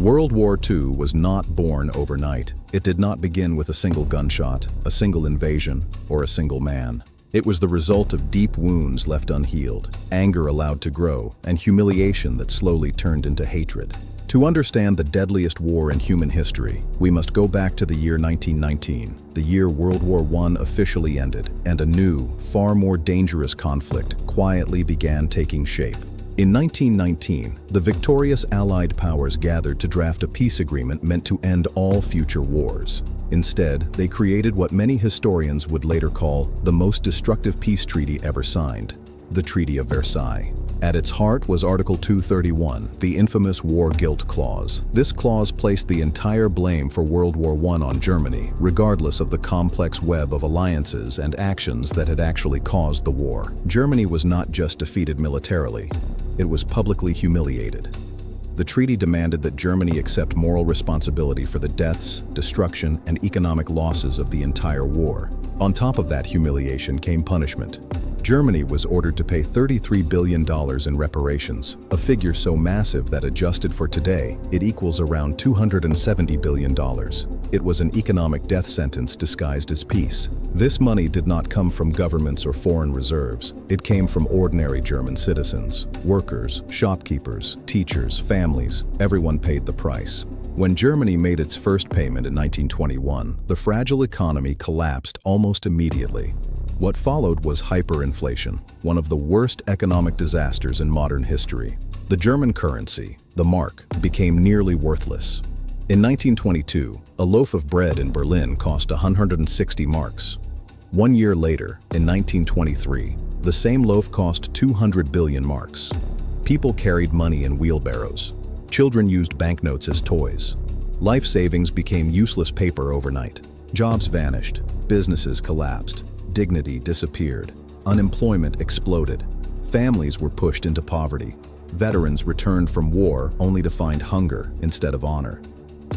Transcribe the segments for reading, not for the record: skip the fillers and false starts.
World War II was not born overnight. It did not begin with a single gunshot, a single invasion, or a single man. It was the result of deep wounds left unhealed, anger allowed to grow, and humiliation that slowly turned into hatred. To understand the deadliest war in human history, we must go back to the year 1919, the year World War I officially ended, and a new, far more dangerous conflict quietly began taking shape. In 1919, the victorious Allied powers gathered to draft a peace agreement meant to end all future wars. Instead, they created what many historians would later call the most destructive peace treaty ever signed, the Treaty of Versailles. At its heart was Article 231, the infamous War Guilt Clause. This clause placed the entire blame for World War I on Germany, regardless of the complex web of alliances and actions that had actually caused the war. Germany was not just defeated militarily, it was publicly humiliated. The treaty demanded that Germany accept moral responsibility for the deaths, destruction, and economic losses of the entire war. On top of that humiliation came punishment. Germany was ordered to pay $33 billion in reparations, a figure so massive that adjusted for today, it equals around $270 billion. It was an economic death sentence disguised as peace. This money did not come from governments or foreign reserves. It came from ordinary German citizens, workers, shopkeepers, teachers, families. Everyone paid the price. When Germany made its first payment in 1921, the fragile economy collapsed almost immediately. What followed was hyperinflation, one of the worst economic disasters in modern history. The German currency, the mark, became nearly worthless. In 1922, a loaf of bread in Berlin cost 160 marks. 1 year later, in 1923, the same loaf cost 200 billion marks. People carried money in wheelbarrows. Children used banknotes as toys. Life savings became useless paper overnight. Jobs vanished. Businesses collapsed. Dignity disappeared. Unemployment exploded. Families were pushed into poverty. Veterans returned from war only to find hunger instead of honor.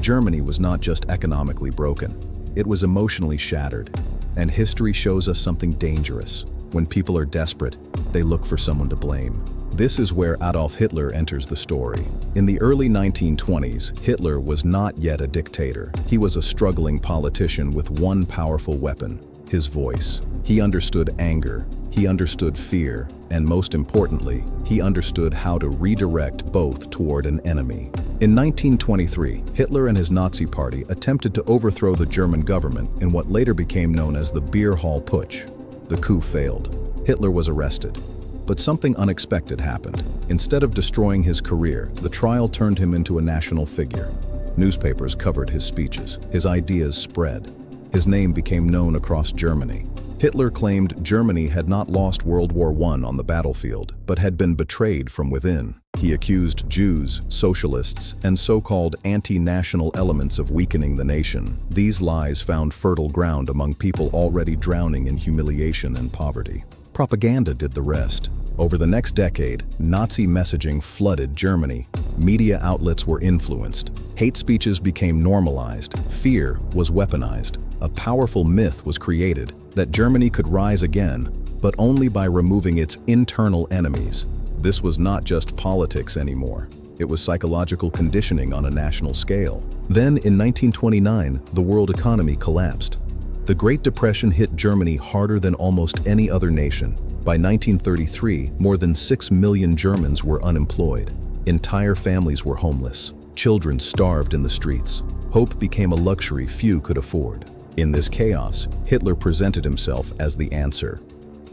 Germany was not just economically broken, it was emotionally shattered. And history shows us something dangerous. When people are desperate, they look for someone to blame. This is where Adolf Hitler enters the story. In the early 1920s, Hitler was not yet a dictator. He was a struggling politician with one powerful weapon: his voice. He understood anger, he understood fear, and most importantly, he understood how to redirect both toward an enemy. In 1923, Hitler and his Nazi party attempted to overthrow the German government in what later became known as the Beer Hall Putsch. The coup failed. Hitler was arrested. But something unexpected happened. Instead of destroying his career, the trial turned him into a national figure. Newspapers covered his speeches. His ideas spread. His name became known across Germany. Hitler claimed Germany had not lost World War I on the battlefield, but had been betrayed from within. He accused Jews, socialists, and so-called anti-national elements of weakening the nation. These lies found fertile ground among people already drowning in humiliation and poverty. Propaganda did the rest. Over the next decade, Nazi messaging flooded Germany. Media outlets were influenced. Hate speeches became normalized. Fear was weaponized. A powerful myth was created that Germany could rise again, but only by removing its internal enemies. This was not just politics anymore. It was psychological conditioning on a national scale. Then, in 1929, the world economy collapsed. The Great Depression hit Germany harder than almost any other nation. By 1933, more than 6 million Germans were unemployed. Entire families were homeless. Children starved in the streets. Hope became a luxury few could afford. In this chaos, Hitler presented himself as the answer.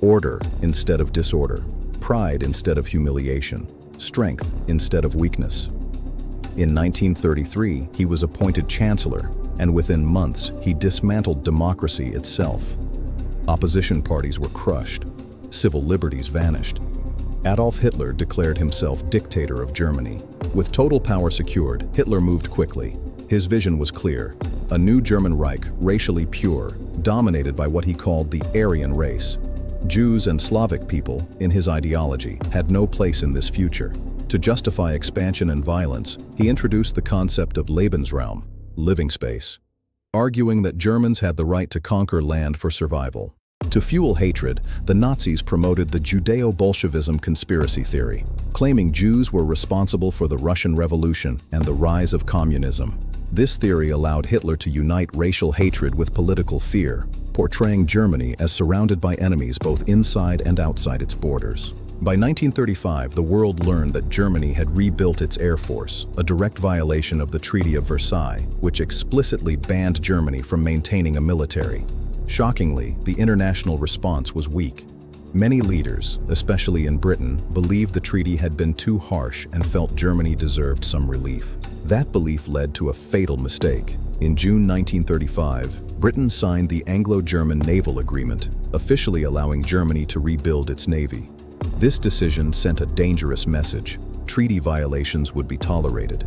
Order instead of disorder. Pride instead of humiliation. Strength instead of weakness. In 1933, he was appointed chancellor, and within months, he dismantled democracy itself. Opposition parties were crushed. Civil liberties vanished. Adolf Hitler declared himself dictator of Germany. With total power secured, Hitler moved quickly. His vision was clear: a new German Reich, racially pure, dominated by what he called the Aryan race. Jews and Slavic people, in his ideology, had no place in this future. To justify expansion and violence, he introduced the concept of Lebensraum, living space, arguing that Germans had the right to conquer land for survival. To fuel hatred, the Nazis promoted the Judeo-Bolshevism conspiracy theory. claiming Jews were responsible for the Russian Revolution and the rise of communism. This theory allowed Hitler to unite racial hatred with political fear, portraying Germany as surrounded by enemies both inside and outside its borders. By 1935, the world learned that Germany had rebuilt its air force, a direct violation of the Treaty of Versailles, which explicitly banned Germany from maintaining a military. Shockingly, the international response was weak. Many leaders, especially in Britain, believed the treaty had been too harsh and felt Germany deserved some relief. That belief led to a fatal mistake. In June 1935, Britain signed the Anglo-German Naval Agreement, officially allowing Germany to rebuild its navy. This decision sent a dangerous message. Treaty violations would be tolerated.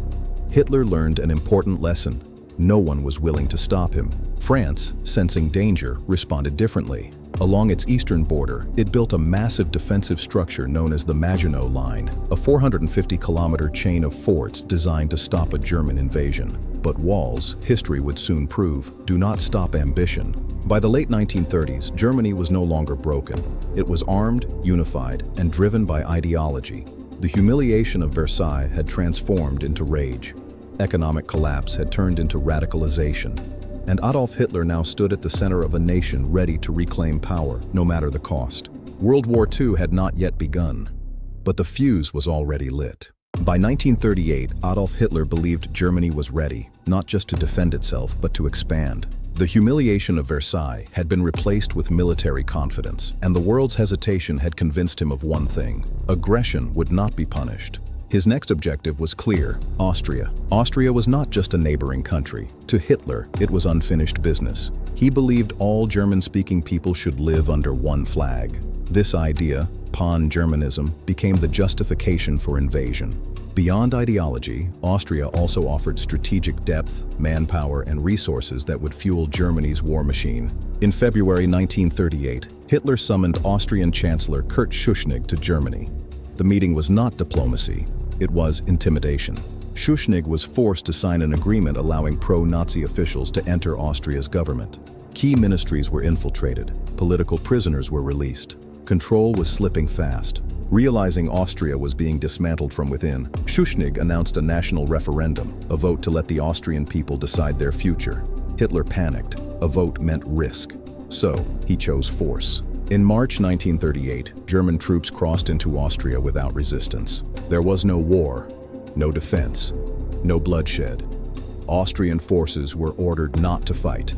Hitler learned an important lesson. No one was willing to stop him. France, sensing danger, responded differently. Along its eastern border, it built a massive defensive structure known as the Maginot Line, a 450-kilometer chain of forts designed to stop a German invasion. But walls, history would soon prove, do not stop ambition. By the late 1930s, Germany was no longer broken. It was armed, unified, and driven by ideology. The humiliation of Versailles had transformed into rage. Economic collapse had turned into radicalization. And Adolf Hitler now stood at the center of a nation ready to reclaim power, no matter the cost. World War II had not yet begun, but the fuse was already lit. By 1938, Adolf Hitler believed Germany was ready, not just to defend itself, but to expand. The humiliation of Versailles had been replaced with military confidence, and the world's hesitation had convinced him of one thing: aggression would not be punished. His next objective was clear: Austria. Austria was not just a neighboring country. To Hitler, it was unfinished business. He believed all German-speaking people should live under one flag. This idea, pan-Germanism, became the justification for invasion. Beyond ideology, Austria also offered strategic depth, manpower, and resources that would fuel Germany's war machine. In February 1938, Hitler summoned Austrian Chancellor Kurt Schuschnigg to Germany. The meeting was not diplomacy, it was intimidation. Schuschnigg was forced to sign an agreement allowing pro-Nazi officials to enter Austria's government. Key ministries were infiltrated, political prisoners were released. Control was slipping fast. Realizing Austria was being dismantled from within, Schuschnigg announced a national referendum, a vote to let the Austrian people decide their future. Hitler panicked. A vote meant risk. So, he chose force. In March 1938, German troops crossed into Austria without resistance. There was no war, no defense, no bloodshed. Austrian forces were ordered not to fight.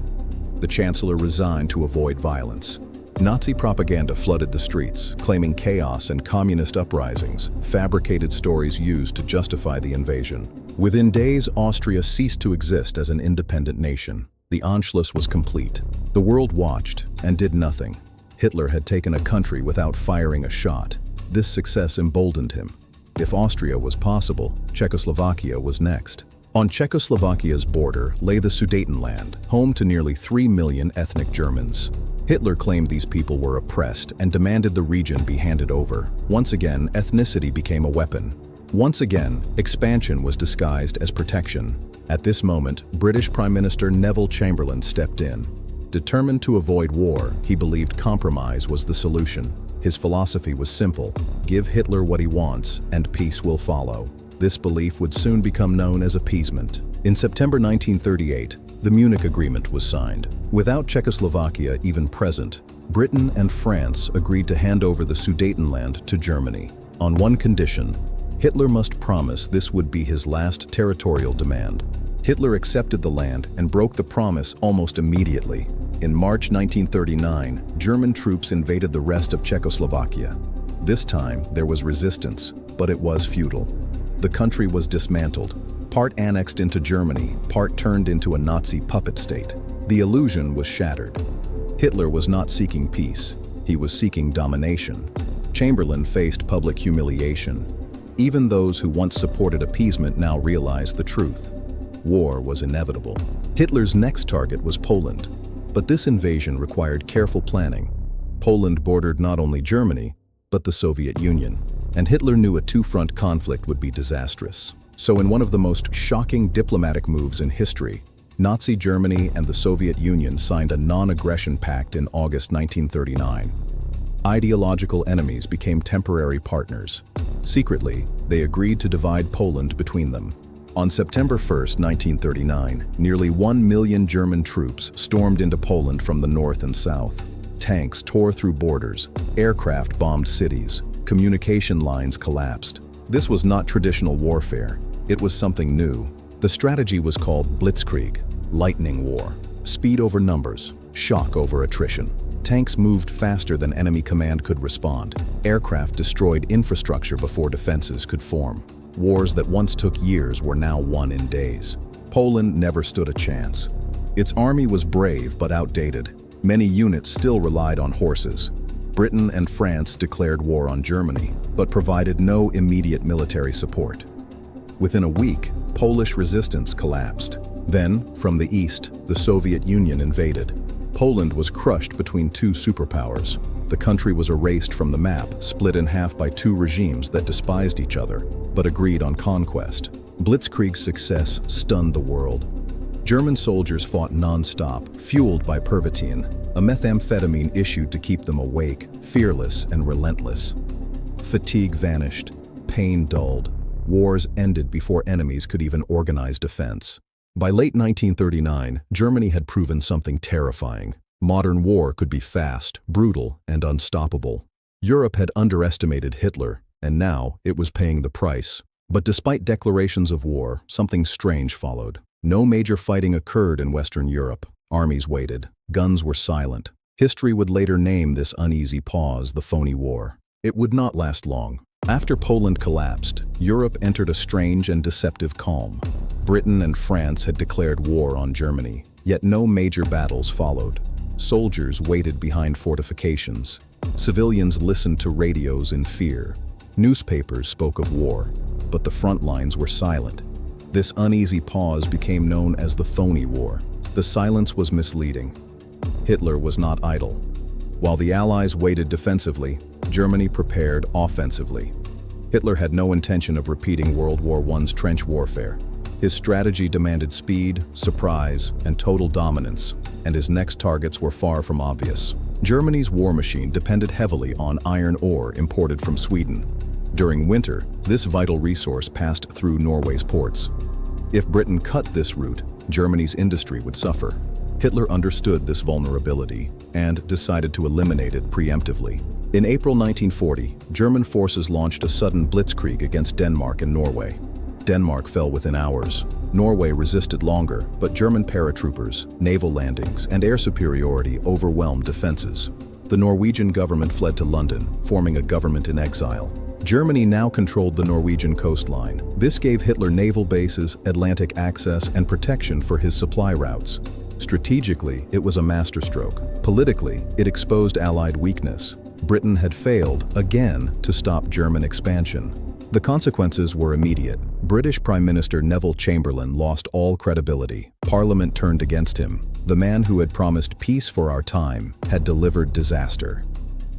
The Chancellor resigned to avoid violence. Nazi propaganda flooded the streets, claiming chaos and communist uprisings, fabricated stories used to justify the invasion. Within days, Austria ceased to exist as an independent nation. The Anschluss was complete. The world watched and did nothing. Hitler had taken a country without firing a shot. This success emboldened him. If Austria was possible, Czechoslovakia was next. On Czechoslovakia's border lay the Sudetenland, home to nearly 3 million ethnic Germans. Hitler claimed these people were oppressed and demanded the region be handed over. Once again, ethnicity became a weapon. Once again, expansion was disguised as protection. At this moment, British Prime Minister Neville Chamberlain stepped in. Determined to avoid war, he believed compromise was the solution. His philosophy was simple: give Hitler what he wants, and peace will follow. This belief would soon become known as appeasement. In September 1938, the Munich Agreement was signed. Without Czechoslovakia even present, Britain and France agreed to hand over the Sudetenland to Germany. On one condition: Hitler must promise this would be his last territorial demand. Hitler accepted the land and broke the promise almost immediately. In March 1939, German troops invaded the rest of Czechoslovakia. This time, there was resistance, but it was futile. The country was dismantled, part annexed into Germany, part turned into a Nazi puppet state. The illusion was shattered. Hitler was not seeking peace, he was seeking domination. Chamberlain faced public humiliation. Even those who once supported appeasement now realized the truth. War was inevitable. Hitler's next target was Poland. But this invasion required careful planning. Poland bordered not only Germany, but the Soviet Union. And Hitler knew a two-front conflict would be disastrous. So in one of the most shocking diplomatic moves in history, Nazi Germany and the Soviet Union signed a non-aggression pact in August 1939. Ideological enemies became temporary partners. Secretly, they agreed to divide Poland between them. On September 1, 1939, nearly 1 million German troops stormed into Poland from the north and south. Tanks tore through borders, aircraft bombed cities, communication lines collapsed. This was not traditional warfare. It was something new. The strategy was called Blitzkrieg, lightning war. Speed over numbers, shock over attrition. Tanks moved faster than enemy command could respond. Aircraft destroyed infrastructure before defenses could form. Wars that once took years were now won in days. Poland never stood a chance. Its army was brave but outdated. Many units still relied on horses. Britain and France declared war on Germany, but provided no immediate military support. Within a week, Polish resistance collapsed. Then, from the east, the Soviet Union invaded. Poland was crushed between two superpowers. The country was erased from the map, split in half by two regimes that despised each other, but agreed on conquest. Blitzkrieg's success stunned the world. German soldiers fought non-stop, fueled by Pervitin, a methamphetamine issued to keep them awake, fearless and relentless. Fatigue vanished, pain dulled. Wars ended before enemies could even organize defense. By late 1939, Germany had proven something terrifying. Modern war could be fast, brutal, and unstoppable. Europe had underestimated Hitler, and now it was paying the price. But despite declarations of war, something strange followed. No major fighting occurred in Western Europe. Armies waited. Guns were silent. History would later name this uneasy pause the Phony War. It would not last long. After Poland collapsed, Europe entered a strange and deceptive calm. Britain and France had declared war on Germany, yet no major battles followed. Soldiers waited behind fortifications. Civilians listened to radios in fear. Newspapers spoke of war, but the front lines were silent. This uneasy pause became known as the Phony War. The silence was misleading. Hitler was not idle. While the Allies waited defensively, Germany prepared offensively. Hitler had no intention of repeating World War I's trench warfare. His strategy demanded speed, surprise, and total dominance, and his next targets were far from obvious. Germany's war machine depended heavily on iron ore imported from Sweden. During winter, this vital resource passed through Norway's ports. If Britain cut this route, Germany's industry would suffer. Hitler understood this vulnerability and decided to eliminate it preemptively. In April 1940, German forces launched a sudden blitzkrieg against Denmark and Norway. Denmark fell within hours. Norway resisted longer, but German paratroopers, naval landings, and air superiority overwhelmed defenses. The Norwegian government fled to London, forming a government in exile. Germany now controlled the Norwegian coastline. This gave Hitler naval bases, Atlantic access, and protection for his supply routes. Strategically, it was a masterstroke. Politically, it exposed Allied weakness. Britain had failed, again, to stop German expansion. The consequences were immediate. British Prime Minister Neville Chamberlain lost all credibility. Parliament turned against him. The man who had promised peace for our time had delivered disaster.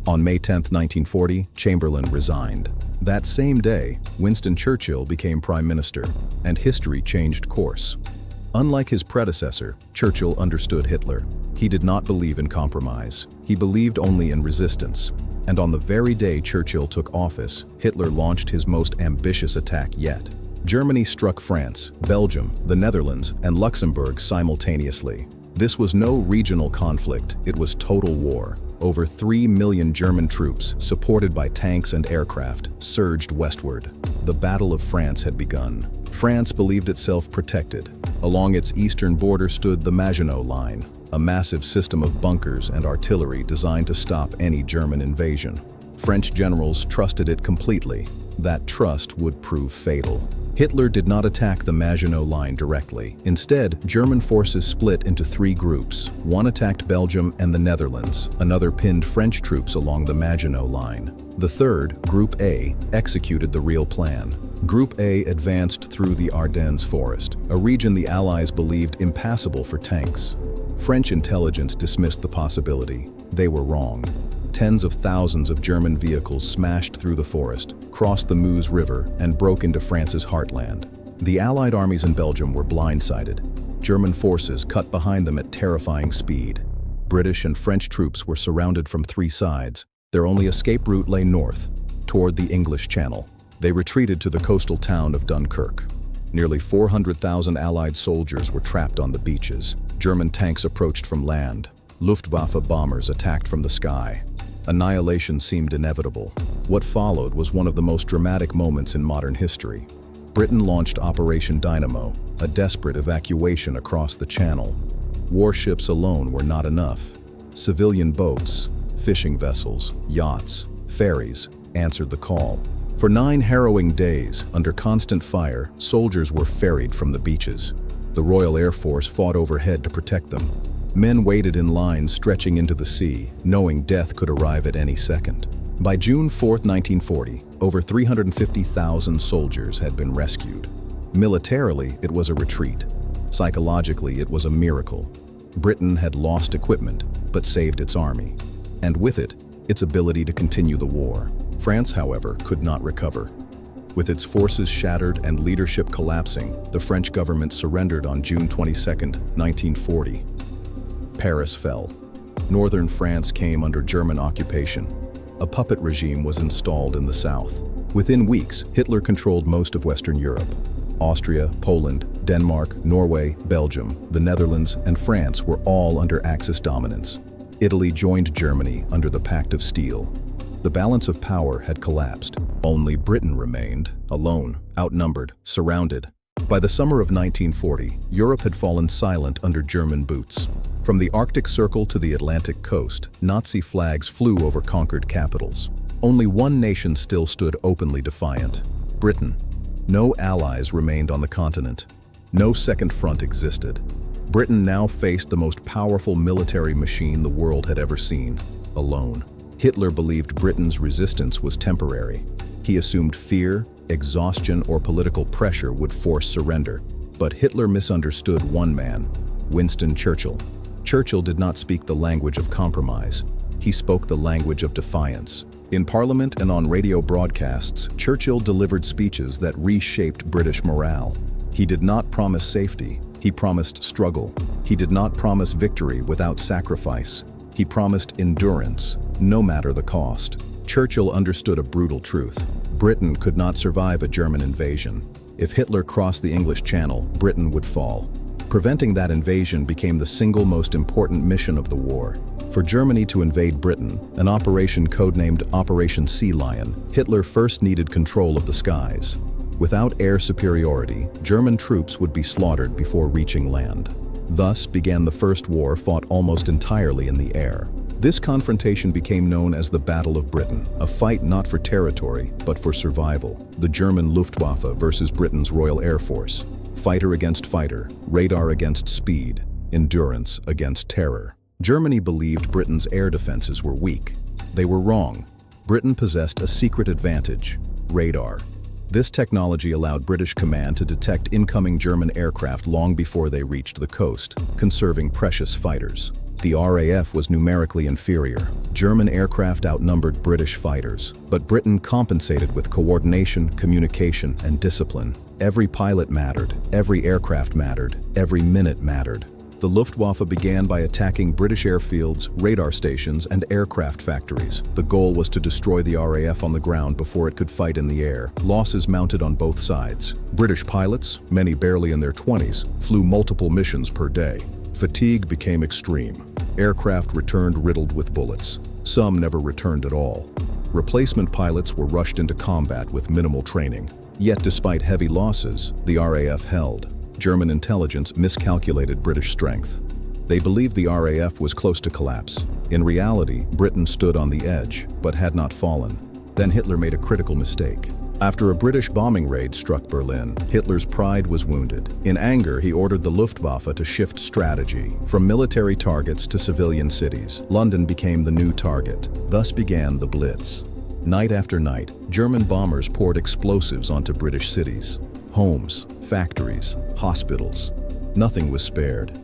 On May 10, 1940, Chamberlain resigned. That same day, Winston Churchill became Prime Minister, and history changed course. Unlike his predecessor, Churchill understood Hitler. He did not believe in compromise. He believed only in resistance. And on the very day Churchill took office, Hitler launched his most ambitious attack yet. Germany struck France, Belgium, the Netherlands, and Luxembourg simultaneously. This was no regional conflict, it was total war. Over 3 million German troops, supported by tanks and aircraft, surged westward. The Battle of France had begun. France believed itself protected. Along its eastern border stood the Maginot Line, a massive system of bunkers and artillery designed to stop any German invasion. French generals trusted it completely. That trust would prove fatal. Hitler did not attack the Maginot Line directly. Instead, German forces split into 3 groups. One attacked Belgium and the Netherlands. Another pinned French troops along the Maginot Line. The third, Group A, executed the real plan. Group A advanced through the Ardennes forest, a region the Allies believed impassable for tanks. French intelligence dismissed the possibility. They were wrong. Tens of thousands of German vehicles smashed through the forest, crossed the Meuse River, and broke into France's heartland. The Allied armies in Belgium were blindsided. German forces cut behind them at terrifying speed. British and French troops were surrounded from 3 sides. Their only escape route lay north, toward the English Channel. They retreated to the coastal town of Dunkirk. Nearly 400,000 Allied soldiers were trapped on the beaches. German tanks approached from land. Luftwaffe bombers attacked from the sky. Annihilation seemed inevitable. What followed was one of the most dramatic moments in modern history. Britain launched Operation Dynamo, a desperate evacuation across the Channel. Warships alone were not enough. Civilian boats, fishing vessels, yachts, ferries answered the call. For 9 harrowing days, under constant fire, soldiers were ferried from the beaches. The Royal Air Force fought overhead to protect them. Men waited in lines stretching into the sea, knowing death could arrive at any second. By June 4, 1940, over 350,000 soldiers had been rescued. Militarily, it was a retreat. Psychologically, it was a miracle. Britain had lost equipment, but saved its army. And with it, its ability to continue the war. France, however, could not recover. With its forces shattered and leadership collapsing, the French government surrendered on June 22, 1940. Paris fell. Northern France came under German occupation. A puppet regime was installed in the south. Within weeks, Hitler controlled most of Western Europe. Austria, Poland, Denmark, Norway, Belgium, the Netherlands, and France were all under Axis dominance. Italy joined Germany under the Pact of Steel. The balance of power had collapsed. Only Britain remained, alone, outnumbered, surrounded. By the summer of 1940, Europe had fallen silent under German boots. From the Arctic Circle to the Atlantic coast, Nazi flags flew over conquered capitals. Only one nation still stood openly defiant: Britain. No allies remained on the continent. No second front existed. Britain now faced the most powerful military machine the world had ever seen, alone. Hitler believed Britain's resistance was temporary. He assumed fear, exhaustion, or political pressure would force surrender. But Hitler misunderstood one man: Winston Churchill. Churchill did not speak the language of compromise. He spoke the language of defiance. In Parliament and on radio broadcasts, Churchill delivered speeches that reshaped British morale. He did not promise safety. He promised struggle. He did not promise victory without sacrifice. He promised endurance, no matter the cost. Churchill understood a brutal truth: Britain could not survive a German invasion. If Hitler crossed the English Channel, Britain would fall. Preventing that invasion became the single most important mission of the war. For Germany to invade Britain, an operation codenamed Operation Sea Lion, Hitler first needed control of the skies. Without air superiority, German troops would be slaughtered before reaching land. Thus began the First War, fought almost entirely in the air. This confrontation became known as the Battle of Britain, a fight not for territory, but for survival. The German Luftwaffe versus Britain's Royal Air Force. Fighter against fighter, radar against speed, endurance against terror. Germany believed Britain's air defenses were weak. They were wrong. Britain possessed a secret advantage: radar. This technology allowed British command to detect incoming German aircraft long before they reached the coast, conserving precious fighters. The RAF was numerically inferior. German aircraft outnumbered British fighters, but Britain compensated with coordination, communication, and discipline. Every pilot mattered, every aircraft mattered, every minute mattered. The Luftwaffe began by attacking British airfields, radar stations, and aircraft factories. The goal was to destroy the RAF on the ground before it could fight in the air. Losses mounted on both sides. British pilots, many barely in their 20s, flew multiple missions per day. Fatigue became extreme. Aircraft returned riddled with bullets. Some never returned at all. Replacement pilots were rushed into combat with minimal training. Yet despite heavy losses, the RAF held. German intelligence miscalculated British strength. They believed the RAF was close to collapse. In reality, Britain stood on the edge, but had not fallen. Then Hitler made a critical mistake. After a British bombing raid struck Berlin, Hitler's pride was wounded. In anger, he ordered the Luftwaffe to shift strategy. From military targets to civilian cities, London became the new target. Thus began the Blitz. Night after night, German bombers poured explosives onto British cities. Homes, factories, hospitals. Nothing was spared.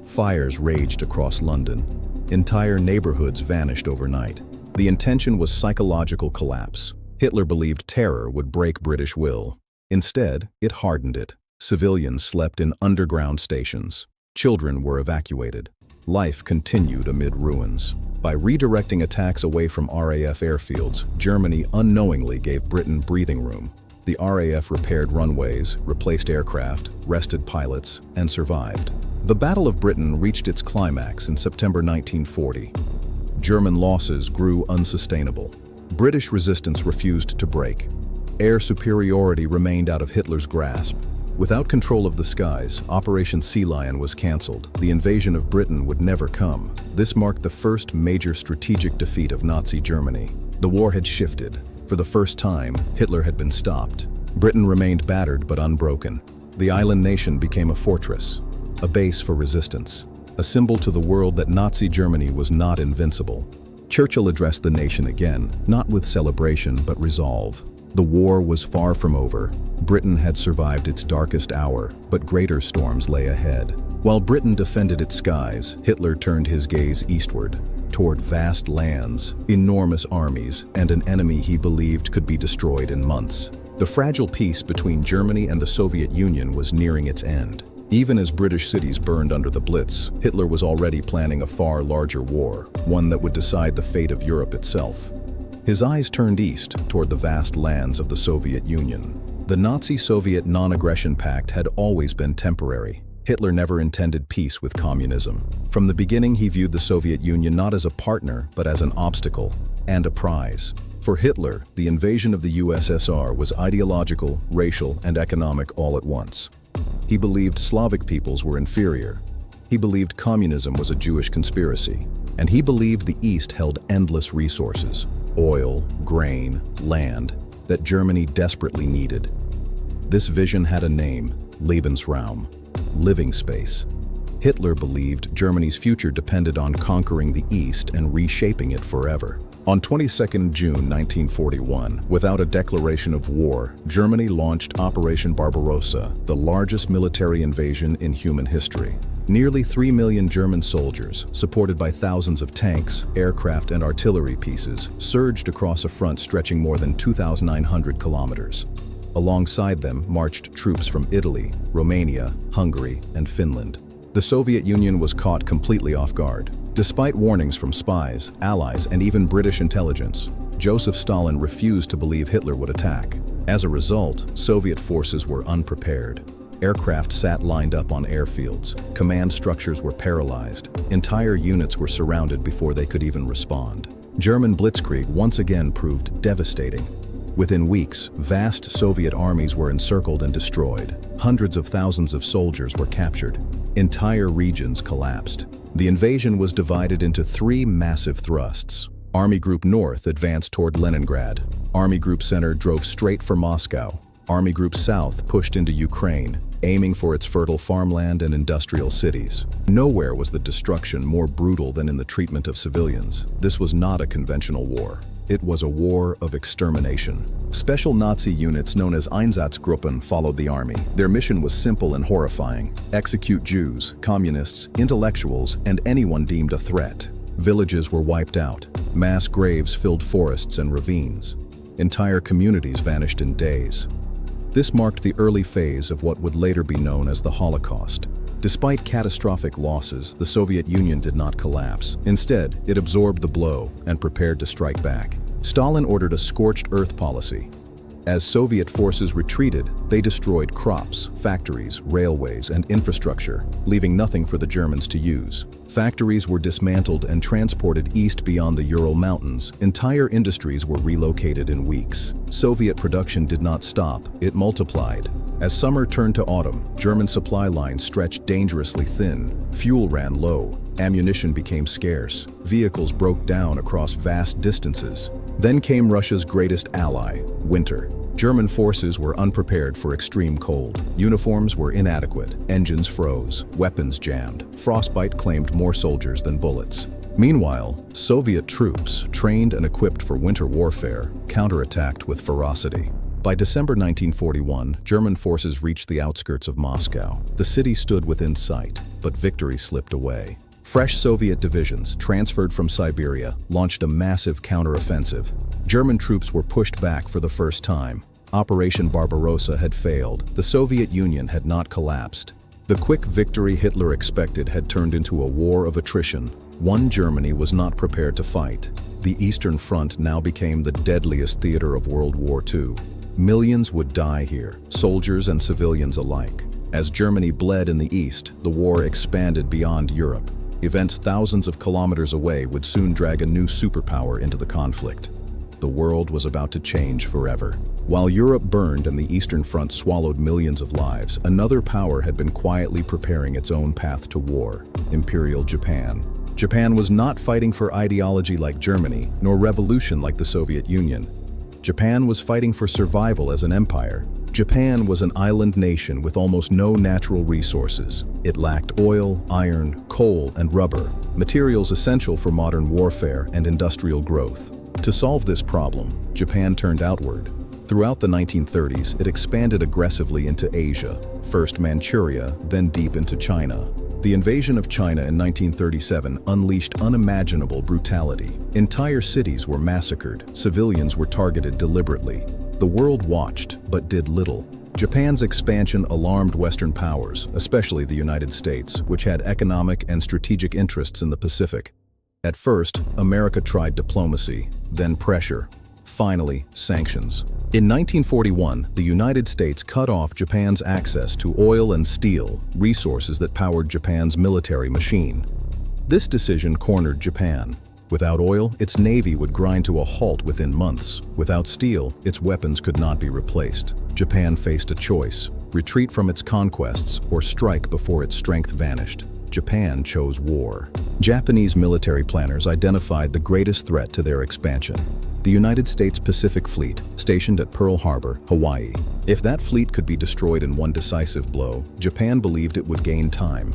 Fires raged across London. Entire neighborhoods vanished overnight. The intention was psychological collapse. Hitler believed terror would break British will. Instead, it hardened it. Civilians slept in underground stations. Children were evacuated. Life continued amid ruins. By redirecting attacks away from RAF airfields, Germany unknowingly gave Britain breathing room. The RAF repaired runways, replaced aircraft, rested pilots, and survived. The Battle of Britain reached its climax in September 1940. German losses grew unsustainable. British resistance refused to break. Air superiority remained out of Hitler's grasp. Without control of the skies, Operation Sea Lion was cancelled. The invasion of Britain would never come. This marked the first major strategic defeat of Nazi Germany. The war had shifted. For the first time, Hitler had been stopped. Britain remained battered but unbroken. The island nation became a fortress, a base for resistance, a symbol to the world that Nazi Germany was not invincible. Churchill addressed the nation again, not with celebration but resolve. The war was far from over. Britain had survived its darkest hour, but greater storms lay ahead. While Britain defended its skies, Hitler turned his gaze eastward, toward vast lands, enormous armies, and an enemy he believed could be destroyed in months. The fragile peace between Germany and the Soviet Union was nearing its end. Even as British cities burned under the Blitz, Hitler was already planning a far larger war, one that would decide the fate of Europe itself. His eyes turned east, toward the vast lands of the Soviet Union. The Nazi-Soviet non-aggression pact had always been temporary. Hitler never intended peace with communism. From the beginning, he viewed the Soviet Union not as a partner, but as an obstacle and a prize. For Hitler, the invasion of the USSR was ideological, racial, and economic all at once. He believed Slavic peoples were inferior. He believed communism was a Jewish conspiracy. And he believed the East held endless resources, oil, grain, land, that Germany desperately needed. This vision had a name, Lebensraum, living space. Hitler believed Germany's future depended on conquering the East and reshaping it forever. On 22 June 1941, without a declaration of war, Germany launched Operation Barbarossa, the largest military invasion in human history. Nearly 3 million German soldiers, supported by thousands of tanks, aircraft, and artillery pieces, surged across a front stretching more than 2,900 kilometers. Alongside them marched troops from Italy, Romania, Hungary, and Finland. The Soviet Union was caught completely off guard. Despite warnings from spies, allies, and even British intelligence, Joseph Stalin refused to believe Hitler would attack. As a result, Soviet forces were unprepared. Aircraft sat lined up on airfields. Command structures were paralyzed. Entire units were surrounded before they could even respond. German Blitzkrieg once again proved devastating. Within weeks, vast Soviet armies were encircled and destroyed. Hundreds of thousands of soldiers were captured. Entire regions collapsed. The invasion was divided into 3 massive thrusts. Army Group North advanced toward Leningrad. Army Group Center drove straight for Moscow. Army Group South pushed into Ukraine, aiming for its fertile farmland and industrial cities. Nowhere was the destruction more brutal than in the treatment of civilians. This was not a conventional war. It was a war of extermination. Special Nazi units known as Einsatzgruppen followed the army. Their mission was simple and horrifying: execute Jews, communists, intellectuals, and anyone deemed a threat. Villages were wiped out. Mass graves filled forests and ravines. Entire communities vanished in days. This marked the early phase of what would later be known as the Holocaust. Despite catastrophic losses, the Soviet Union did not collapse. Instead, it absorbed the blow and prepared to strike back. Stalin ordered a scorched earth policy. As Soviet forces retreated, they destroyed crops, factories, railways, and infrastructure, leaving nothing for the Germans to use. Factories were dismantled and transported east beyond the Ural Mountains. Entire industries were relocated in weeks. Soviet production did not stop, it multiplied. As summer turned to autumn, German supply lines stretched dangerously thin. Fuel ran low. Ammunition became scarce. Vehicles broke down across vast distances. Then came Russia's greatest ally, winter. German forces were unprepared for extreme cold. Uniforms were inadequate. Engines froze. Weapons jammed. Frostbite claimed more soldiers than bullets. Meanwhile, Soviet troops, trained and equipped for winter warfare, counterattacked with ferocity. By December 1941, German forces reached the outskirts of Moscow. The city stood within sight, but victory slipped away. Fresh Soviet divisions, transferred from Siberia, launched a massive counteroffensive. German troops were pushed back for the first time. Operation Barbarossa had failed. The Soviet Union had not collapsed. The quick victory Hitler expected had turned into a war of attrition. One Germany was not prepared to fight. The Eastern Front now became the deadliest theater of World War II. Millions would die here, soldiers and civilians alike. As Germany bled in the east, the war expanded beyond Europe. Events thousands of kilometers away would soon drag a new superpower into the conflict. The world was about to change forever. While Europe burned and the Eastern Front swallowed millions of lives, another power had been quietly preparing its own path to war: Imperial Japan. Japan was not fighting for ideology like Germany, nor revolution like the Soviet Union. Japan was fighting for survival as an empire. Japan was an island nation with almost no natural resources. It lacked oil, iron, coal, and rubber, materials essential for modern warfare and industrial growth. To solve this problem, Japan turned outward. Throughout the 1930s, it expanded aggressively into Asia, first Manchuria, then deep into China. The invasion of China in 1937 unleashed unimaginable brutality. Entire cities were massacred, civilians were targeted deliberately. The world watched, but did little. Japan's expansion alarmed Western powers, especially the United States, which had economic and strategic interests in the Pacific. At first, America tried diplomacy, then pressure, finally, sanctions. In 1941, the United States cut off Japan's access to oil and steel, resources that powered Japan's military machine. This decision cornered Japan. Without oil, its navy would grind to a halt within months. Without steel, its weapons could not be replaced. Japan faced a choice: retreat from its conquests or strike before its strength vanished. Japan chose war. Japanese military planners identified the greatest threat to their expansion: the United States Pacific Fleet, stationed at Pearl Harbor, Hawaii. If that fleet could be destroyed in one decisive blow, Japan believed it would gain time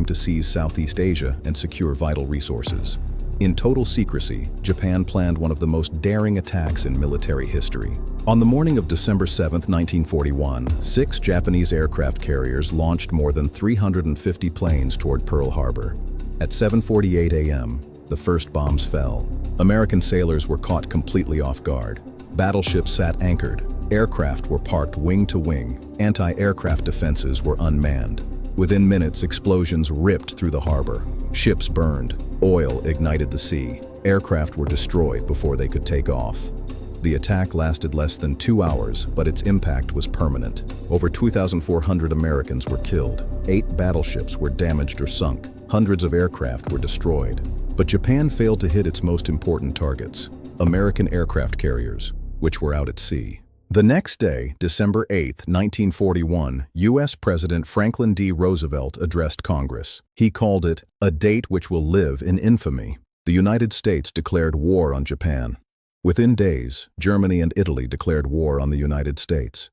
to seize Southeast Asia and secure vital resources. In total secrecy, Japan planned one of the most daring attacks in military history. On the morning of December 7, 1941, 6 Japanese aircraft carriers launched more than 350 planes toward Pearl Harbor. At 7:48 a.m., the first bombs fell. American sailors were caught completely off guard. Battleships sat anchored. Aircraft were parked wing to wing. Anti-aircraft defenses were unmanned. Within minutes, explosions ripped through the harbor. Ships burned. Oil ignited the sea. Aircraft were destroyed before they could take off. The attack lasted less than 2 hours, but its impact was permanent. Over 2,400 Americans were killed. 8 battleships were damaged or sunk. Hundreds of aircraft were destroyed. But Japan failed to hit its most important targets: American aircraft carriers, which were out at sea. The next day, December 8, 1941, U.S. President Franklin D. Roosevelt addressed Congress. He called it a date which will live in infamy. The United States declared war on Japan. Within days, Germany and Italy declared war on the United States.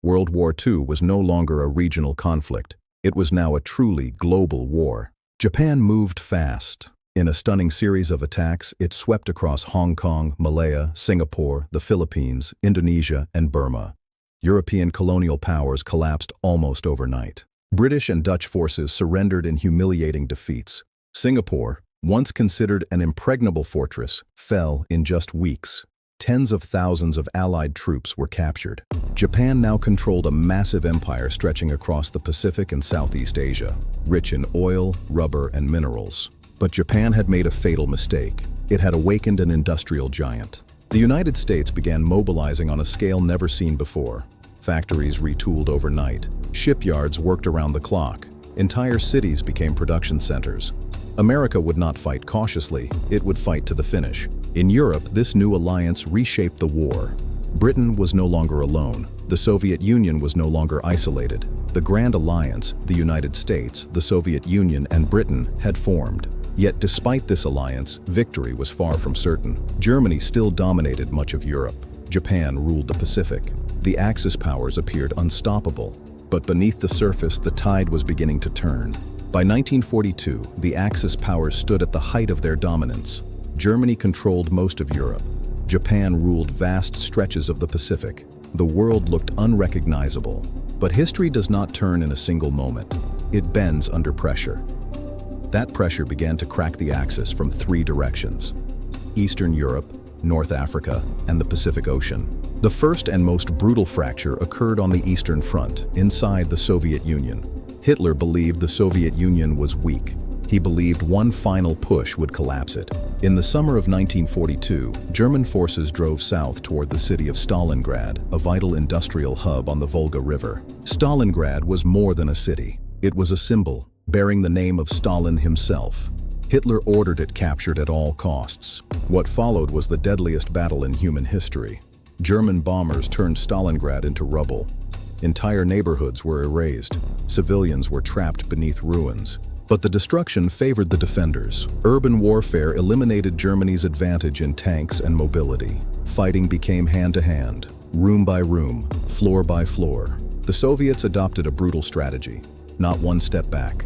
World War II was no longer a regional conflict. It was now a truly global war. Japan moved fast. In a stunning series of attacks, it swept across Hong Kong, Malaya, Singapore, the Philippines, Indonesia, and Burma. European colonial powers collapsed almost overnight. British and Dutch forces surrendered in humiliating defeats. Singapore, once considered an impregnable fortress, fell in just weeks. Tens of thousands of Allied troops were captured. Japan now controlled a massive empire stretching across the Pacific and Southeast Asia, rich in oil, rubber, and minerals. But Japan had made a fatal mistake. It had awakened an industrial giant. The United States began mobilizing on a scale never seen before. Factories retooled overnight. Shipyards worked around the clock. Entire cities became production centers. America would not fight cautiously, it would fight to the finish. In Europe, this new alliance reshaped the war. Britain was no longer alone. The Soviet Union was no longer isolated. The Grand Alliance, the United States, the Soviet Union, and Britain had formed. Yet despite this alliance, victory was far from certain. Germany still dominated much of Europe. Japan ruled the Pacific. The Axis powers appeared unstoppable. But beneath the surface, the tide was beginning to turn. By 1942, the Axis powers stood at the height of their dominance. Germany controlled most of Europe. Japan ruled vast stretches of the Pacific. The world looked unrecognizable. But history does not turn in a single moment. It bends under pressure. That pressure began to crack the Axis from 3 directions: Eastern Europe, North Africa, and the Pacific Ocean. The first and most brutal fracture occurred on the Eastern Front, inside the Soviet Union. Hitler believed the Soviet Union was weak. He believed one final push would collapse it. In the summer of 1942, German forces drove south toward the city of Stalingrad, a vital industrial hub on the Volga River. Stalingrad was more than a city. It was a symbol, bearing the name of Stalin himself. Hitler ordered it captured at all costs. What followed was the deadliest battle in human history. German bombers turned Stalingrad into rubble. Entire neighborhoods were erased. Civilians were trapped beneath ruins. But the destruction favored the defenders. Urban warfare eliminated Germany's advantage in tanks and mobility. Fighting became hand-to-hand, room by room, floor by floor. The Soviets adopted a brutal strategy, not one step back.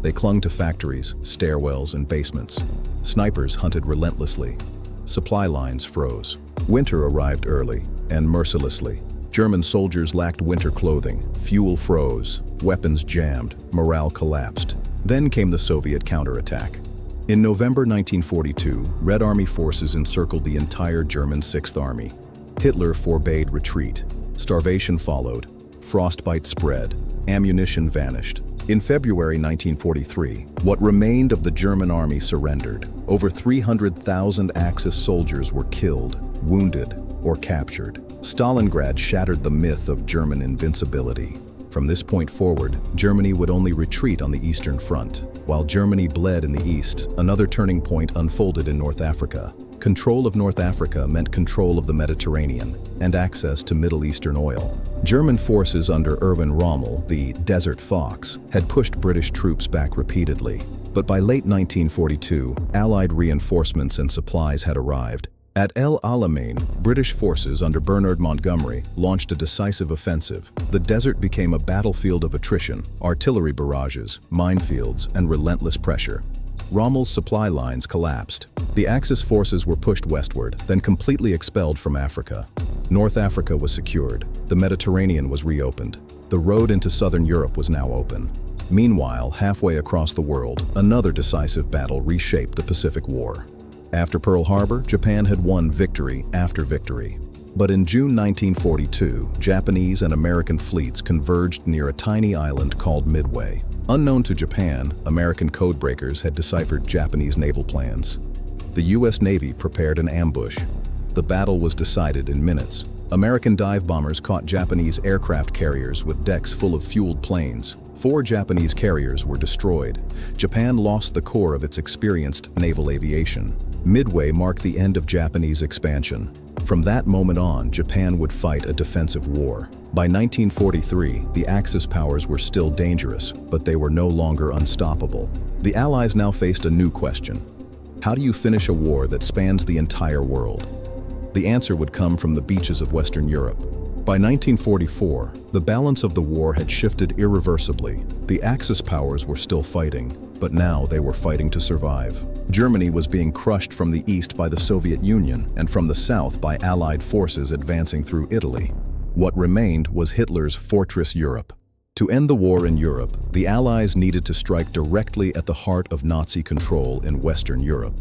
They clung to factories, stairwells, and basements. Snipers hunted relentlessly. Supply lines froze. Winter arrived early and mercilessly. German soldiers lacked winter clothing, fuel froze, weapons jammed, morale collapsed. Then came the Soviet counterattack. In November 1942, Red Army forces encircled the entire German Sixth Army. Hitler forbade retreat. Starvation followed. Frostbite spread. Ammunition vanished. In February 1943, what remained of the German army surrendered. Over 300,000 Axis soldiers were killed, wounded, or captured. Stalingrad shattered the myth of German invincibility. From this point forward, Germany would only retreat on the Eastern Front. While Germany bled in the east, another turning point unfolded in North Africa. Control of North Africa meant control of the Mediterranean and access to Middle Eastern oil. German forces under Erwin Rommel, the Desert Fox, had pushed British troops back repeatedly. But by late 1942, Allied reinforcements and supplies had arrived. At El Alamein, British forces under Bernard Montgomery launched a decisive offensive. The desert became a battlefield of attrition, artillery barrages, minefields, and relentless pressure. Rommel's supply lines collapsed. The Axis forces were pushed westward, then completely expelled from Africa. North Africa was secured. The Mediterranean was reopened. The road into southern Europe was now open. Meanwhile, halfway across the world, another decisive battle reshaped the Pacific War. After Pearl Harbor, Japan had won victory after victory. But in June 1942, Japanese and American fleets converged near a tiny island called Midway. Unknown to Japan, American codebreakers had deciphered Japanese naval plans. The U.S. Navy prepared an ambush. The battle was decided in minutes. American dive bombers caught Japanese aircraft carriers with decks full of fueled planes. 4 Japanese carriers were destroyed. Japan lost the core of its experienced naval aviation. Midway marked the end of Japanese expansion. From that moment on, Japan would fight a defensive war. By 1943, the Axis powers were still dangerous, but they were no longer unstoppable. The Allies now faced a new question. How do you finish a war that spans the entire world? The answer would come from the beaches of Western Europe. By 1944, the balance of the war had shifted irreversibly. The Axis powers were still fighting, but now they were fighting to survive. Germany was being crushed from the east by the Soviet Union and from the south by Allied forces advancing through Italy. What remained was Hitler's Fortress Europe. To end the war in Europe, the Allies needed to strike directly at the heart of Nazi control in Western Europe.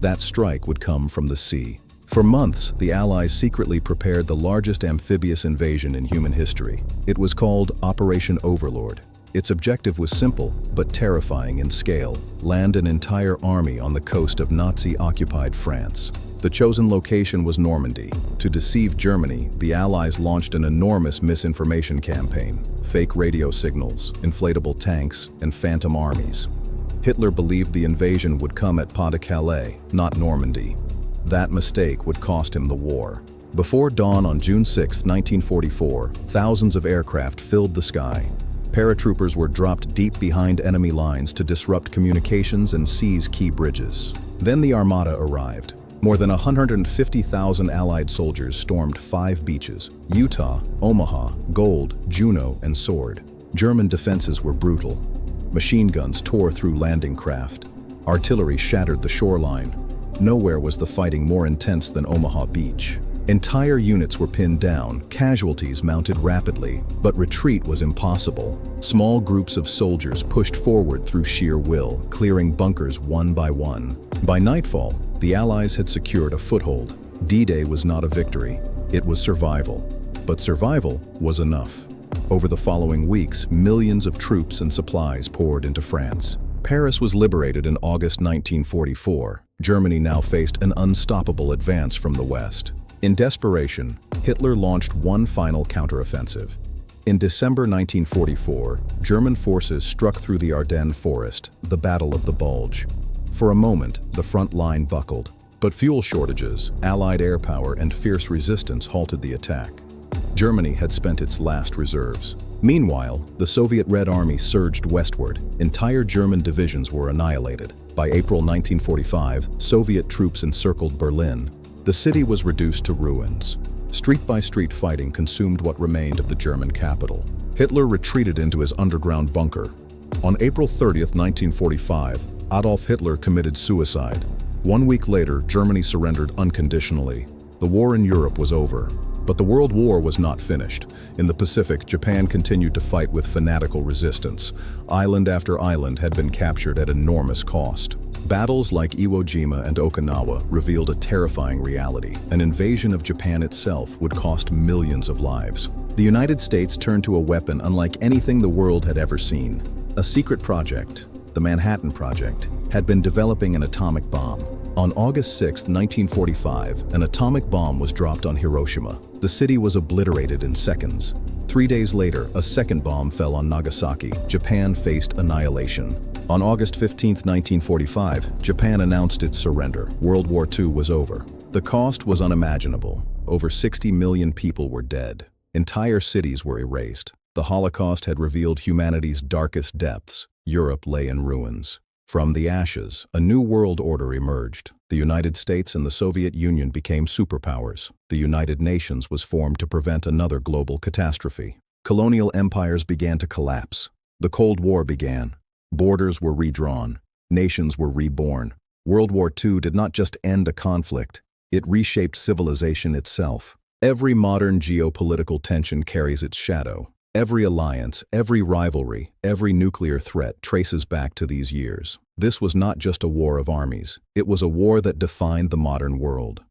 That strike would come from the sea. For months, the Allies secretly prepared the largest amphibious invasion in human history. It was called Operation Overlord. Its objective was simple, but terrifying in scale: land an entire army on the coast of Nazi-occupied France. The chosen location was Normandy. To deceive Germany, the Allies launched an enormous misinformation campaign: fake radio signals, inflatable tanks, and phantom armies. Hitler believed the invasion would come at Pas-de-Calais, not Normandy. That mistake would cost him the war. Before dawn on June 6, 1944, thousands of aircraft filled the sky. Paratroopers were dropped deep behind enemy lines to disrupt communications and seize key bridges. Then the Armada arrived. More than 150,000 Allied soldiers stormed 5 beaches: Utah, Omaha, Gold, Juno, and Sword. German defenses were brutal. Machine guns tore through landing craft. Artillery shattered the shoreline. Nowhere was the fighting more intense than Omaha Beach. Entire units were pinned down, casualties mounted rapidly, but retreat was impossible. Small groups of soldiers pushed forward through sheer will, clearing bunkers one by one. By nightfall, the Allies had secured a foothold. D-Day was not a victory, it was survival. But survival was enough. Over the following weeks, millions of troops and supplies poured into France. Paris was liberated in August 1944. Germany now faced an unstoppable advance from the West. In desperation, Hitler launched one final counteroffensive. In December 1944, German forces struck through the Ardennes forest, the Battle of the Bulge. For a moment, the front line buckled, but fuel shortages, Allied air power, and fierce resistance halted the attack. Germany had spent its last reserves. Meanwhile, the Soviet Red Army surged westward. Entire German divisions were annihilated. By April 1945, Soviet troops encircled Berlin. The city was reduced to ruins. Street-by-street fighting consumed what remained of the German capital. Hitler retreated into his underground bunker. On April 30, 1945, Adolf Hitler committed suicide. 1 week later, Germany surrendered unconditionally. The war in Europe was over. But the World War was not finished. In the Pacific, Japan continued to fight with fanatical resistance. Island after island had been captured at enormous cost. Battles like Iwo Jima and Okinawa revealed a terrifying reality. An invasion of Japan itself would cost millions of lives. The United States turned to a weapon unlike anything the world had ever seen. A secret project, the Manhattan Project, had been developing an atomic bomb. On August 6, 1945, an atomic bomb was dropped on Hiroshima. The city was obliterated in seconds. 3 days later, a second bomb fell on Nagasaki. Japan faced annihilation. On August 15, 1945, Japan announced its surrender. World War II was over. The cost was unimaginable. Over 60 million people were dead. Entire cities were erased. The Holocaust had revealed humanity's darkest depths. Europe lay in ruins. From the ashes, a new world order emerged. The United States and the Soviet Union became superpowers. The United Nations was formed to prevent another global catastrophe. Colonial empires began to collapse. The Cold War began. Borders were redrawn. Nations were reborn. World War II did not just end a conflict, it reshaped civilization itself. Every modern geopolitical tension carries its shadow. Every alliance, every rivalry, every nuclear threat traces back to these years. This was not just a war of armies. It was a war that defined the modern world.